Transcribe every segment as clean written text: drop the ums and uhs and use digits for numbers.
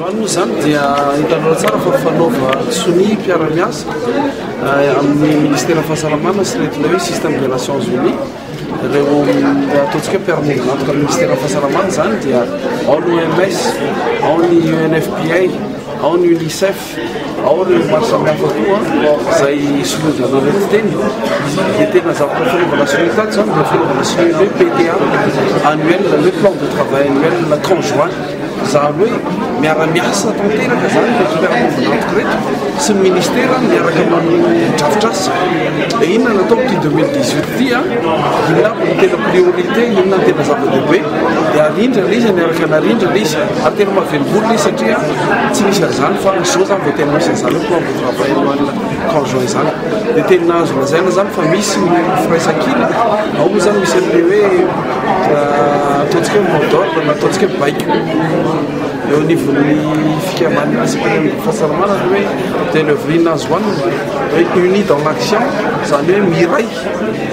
Moa zany dia hitanao tsara fa fanaova soni mpiara-miasa amin'ny ministera fahasalamana sy retina hoe système des Nations Unies reo ataontsika mpiara-monina antoka ministera fahasalamana zany dia ao ny OMS, ao ny UNFPA, ao ny UNICEF, ao reo maro samihafa koa izay solonjana rety teny dia tena zavatra fanaovana soni tato zany dia fanaovana soni hoe PTA annuel le plan de travail annuel conjoint zany hoe miara-miasa tanteraka zany mpiara-monina antoka reto sy ny ministera miaraka mandrafitrasa inona natao ty 2018 ty inona no tena priorité inona no tena zava-dehibe dia arindra le izy niaraka narindra le izy ary tena mahavelomboly le satria tsy misy arizany fa zao zany vao tena misy an'izany hoe plan de travail annuel conjoint zany dia tena azo lazaina zany fa misy firaisan-kina ao moa zany misy an'le hoe ataontsika hoe mot d'ordre na ataontsika hoe baiko eo anivon'ny fikamban'ny fahasalamana hoe de l'œuvre azo hoanina hoe uni dans l'action zany hoe miray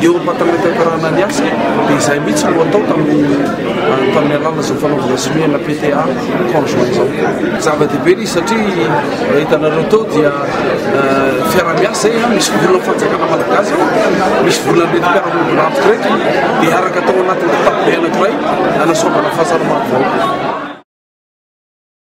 eo ampatametakarana ny asa dia izay mihitsy no atao tamin'ny alala zao fanaovana soniana PTA conjoint zao zava-dehibe izy satria hitanareo tao dia fiara-miasa zay misy volana fanjakana malagasy misy volana rety mpiara-monina antoka reto dia araka atao anatin'ny tapobe anankiray anasombana fahasalamana vao